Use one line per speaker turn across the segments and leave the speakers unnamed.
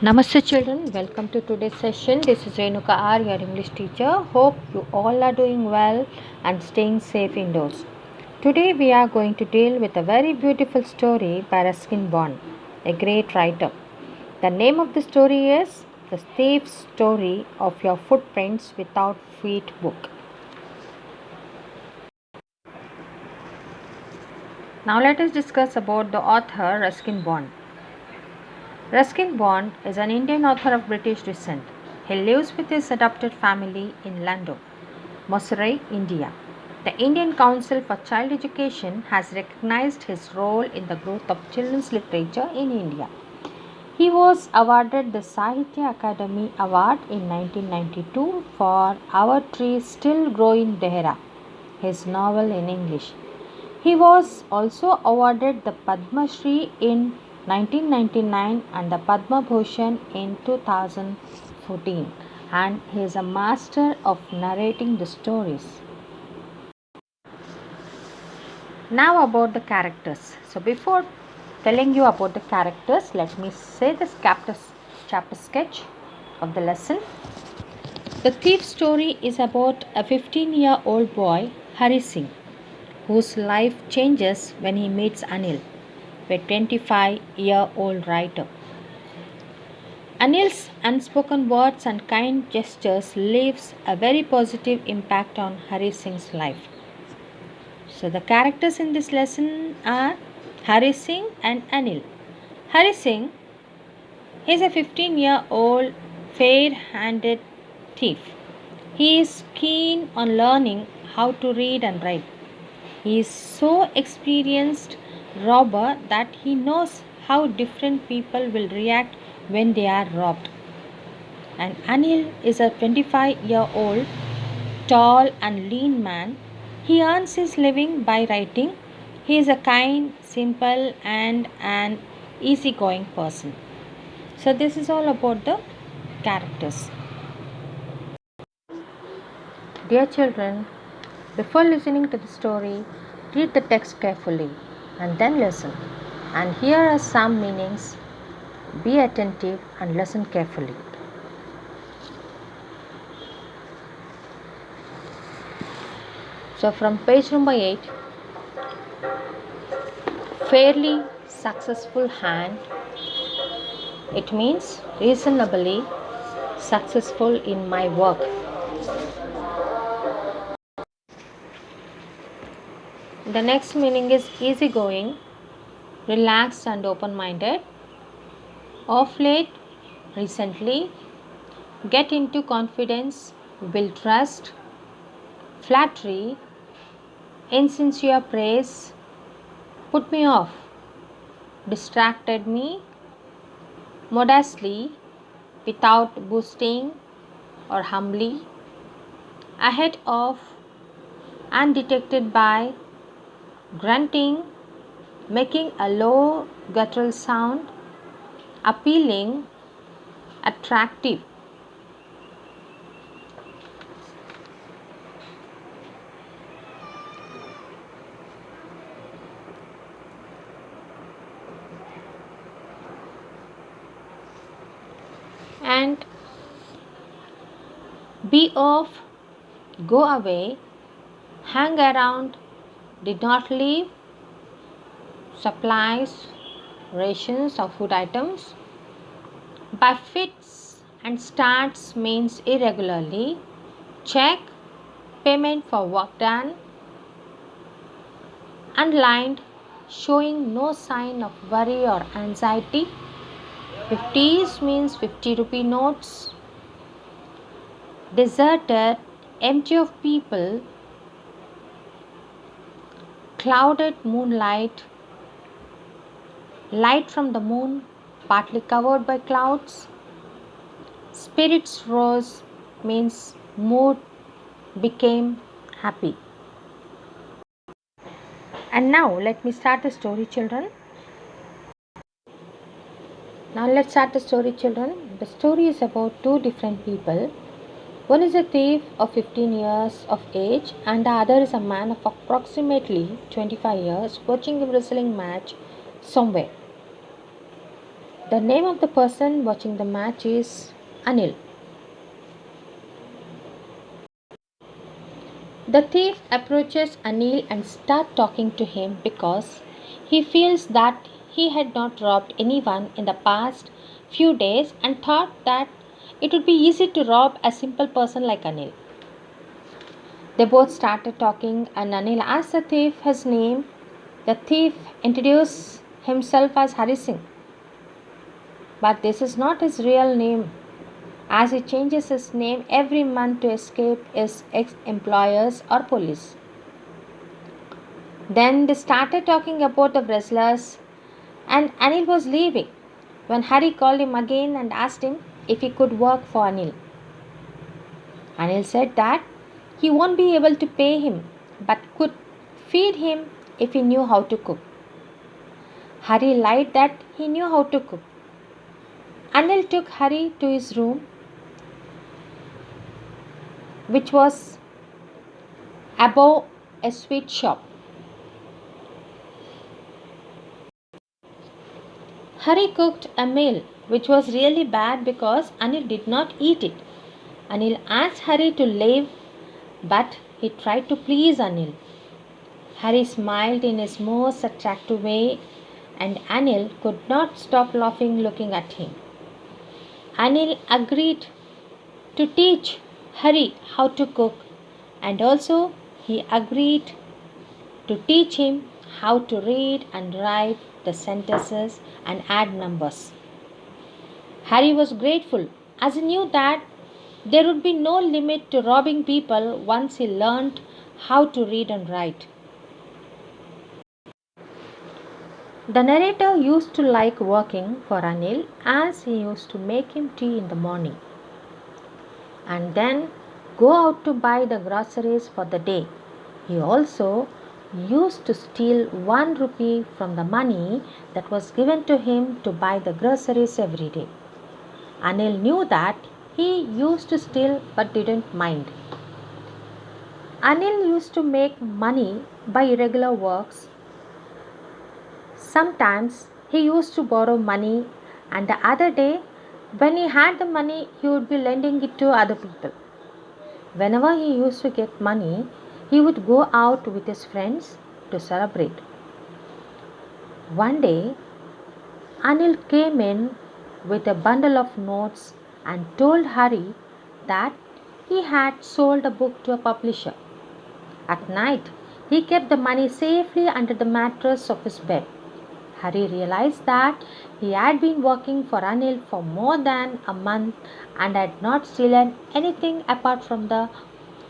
Namaste children, welcome to today's session. This is Renuka R, your English teacher. Hope you all are doing well and staying safe indoors. Today we are going to deal with a very beautiful story by Ruskin Bond, a great writer. The name of the story is The Thief's Story of Your Footprints Without Feet book. Now let us discuss about the author Ruskin Bond. Ruskin Bond is an Indian author of British descent. He lives with his adopted family in Lando, Mussoorie, India. The Indian Council for Child Education has recognized his role in the growth of children's literature in India. He was awarded the Sahitya Akademi Award in 1992 for Our Trees Still Grow in Dehra, his novel in English. He was also awarded the Padma Shri in 1999 and the Padma Bhushan in 2014, and he is a master of narrating the stories. Now about the characters. So before telling you about the characters, let me say this chapter sketch of the lesson. The thief story is about a 15-year-old boy, Hari Singh, whose life changes when he meets Anil, a 25-year-old writer. Anil's unspoken words and kind gestures leaves a very positive impact on Hari Singh's life. So the characters in this lesson are Hari Singh and Anil. Hari Singh is a 15-year-old fair-handed thief. He is keen on learning how to read and write. He is so experienced robber that he knows how different people will react when they are robbed. And Anil is a 25-year-old tall and lean man. He earns his living by writing. He is a kind, simple and an easygoing person. So this is all about the characters. Dear children, before listening to the story, read the text carefully and then listen. And here are some meanings. Be attentive and listen carefully. So from page number 8, fairly successful hand. It means reasonably successful in my work. The next meaning is easygoing, relaxed and open-minded. Of late, recently, get into confidence, build trust, flattery, insincere praise, put me off, distracted me, modestly, without boasting or humbly, ahead of, undetected by, grunting, making a low guttural sound, appealing, attractive. And be off, go away, hang around, did not leave, supplies, rations of food items. By fits and starts means irregularly. Check, payment for work done. Underlined, showing no sign of worry or anxiety. 50s means 50 rupee notes. Deserted, empty of people. Clouded moonlight. Light from the moon, partly covered by clouds. Spirits rose means mood became happy. And now let me start the story, children. The story is about two different people. One is a thief of 15 years of age and the other is a man of approximately 25 years watching a wrestling match somewhere. The name of the person watching the match is Anil. The thief approaches Anil and starts talking to him because he feels that he had not robbed anyone in the past few days and thought that it would be easy to rob a simple person like Anil. They both started talking and Anil asked the thief his name. The thief introduced himself as Hari Singh, but this is not his real name as he changes his name every month to escape his ex employers or police. Then they started talking about the wrestlers, and Anil was leaving when Hari called him again and asked him if he could work for Anil. Anil said that he won't be able to pay him but could feed him if he knew how to cook. Hari lied that he knew how to cook. Anil took Hari to his room, which was above a sweet shop. Hari cooked a meal which was really bad because Anil did not eat it. Anil asked Hari to leave, but he tried to please Anil. Hari smiled in his most attractive way, and Anil could not stop laughing looking at him. Anil agreed to teach Hari how to cook, and also he agreed to teach him how to read and write the sentences and add numbers. Harry was grateful as he knew that there would be no limit to robbing people once he learned how to read and write. The narrator used to like working for Anil as he used to make him tea in the morning and then go out to buy the groceries for the day. He also used to steal 1 rupee from the money that was given to him to buy the groceries every day. Anil knew that he used to steal but didn't mind. Anil used to make money by irregular works. Sometimes he used to borrow money, and the other day, when he had the money, he would be lending it to other people. Whenever he used to get money, he would go out with his friends to celebrate. One day, Anil came in with a bundle of notes and told Hari that he had sold a book to a publisher. At night, he kept the money safely under the mattress of his bed. Hari realized that he had been working for Anil for more than a month and had not stolen anything apart from the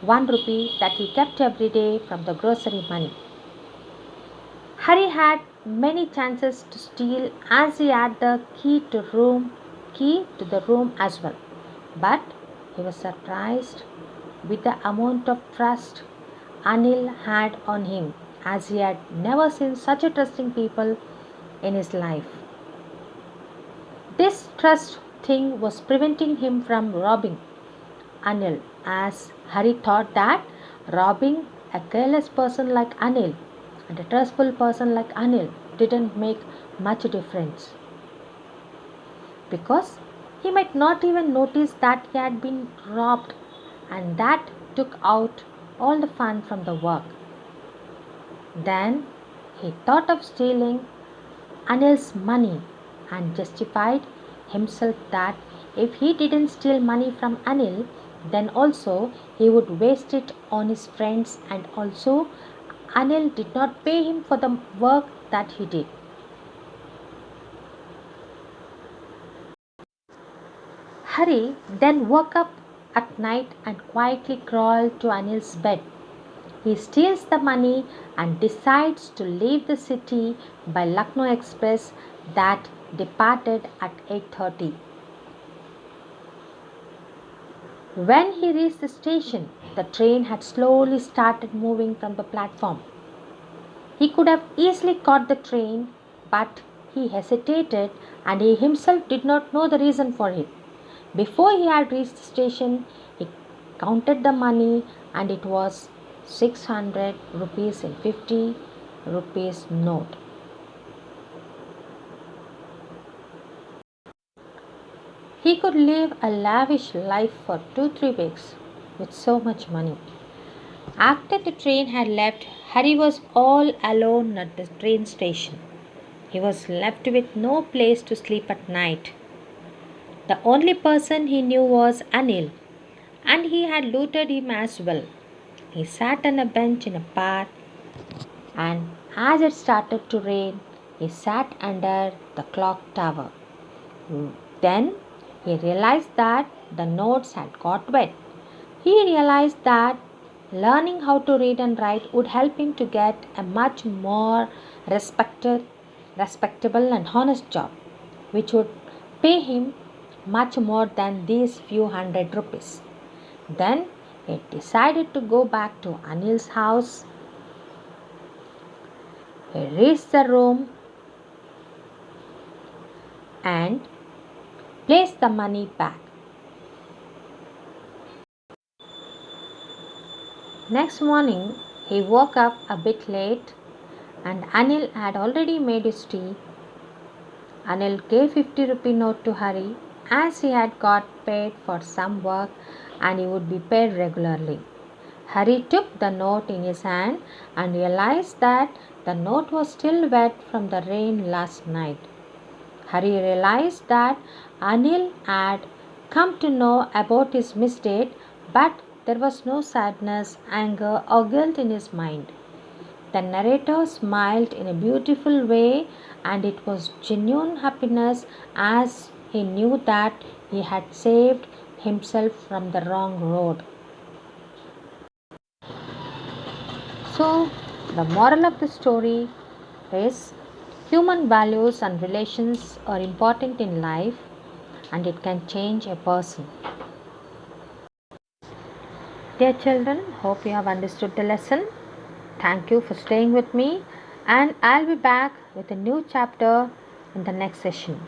1 rupee that he kept every day from the grocery money. Hari had many chances to steal as he had the key to the room as well. But he was surprised with the amount of trust Anil had on him as he had never seen such a trusting people in his life. This trust thing was preventing him from robbing Anil as Hari thought that robbing a careless person like Anil and a trustful person like Anil didn't make much difference because he might not even notice that he had been robbed and that took out all the fun from the work. Then he thought of stealing Anil's money and justified himself that if he didn't steal money from Anil, then also he would waste it on his friends and also Anil did not pay him for the work that he did. Hari then woke up at night and quietly crawled to Anil's bed. He steals the money and decides to leave the city by Lucknow Express that departed at 8:30. When he reached the station, the train had slowly started moving from the platform. He could have easily caught the train, but he hesitated and he himself did not know the reason for it. Before he had reached the station, he counted the money and it was 600 rupees in 50 rupees note. He could live a lavish life for 2 3 weeks with so much money. After the train had left, Harry was all alone at the train station. He was left with no place to sleep at night. The only person he knew was Anil, and he had looted him as well. He sat on a bench in a park, and as it started to rain, he sat under the clock tower. Then he realized that the notes had got wet. He realized that learning how to read and write would help him to get a much more respectable and honest job, which would pay him much more than these few hundred rupees. Then he decided to go back to Anil's house. He reached the room and placed the money back. Next morning, he woke up a bit late and Anil had already made his tea. Anil gave 50 rupee note to Hari as he had got paid for some work and he would be paid regularly. Hari took the note in his hand and realized that the note was still wet from the rain last night. Hari realized that Anil had come to know about his mistake, but there was no sadness, anger, or guilt in his mind. The narrator smiled in a beautiful way, and it was genuine happiness as he knew that he had saved himself from the wrong road. So, the moral of the story is human values and relations are important in life and it can change a person. Dear children, hope you have understood the lesson. Thank you for staying with me, and I'll be back with a new chapter in the next session.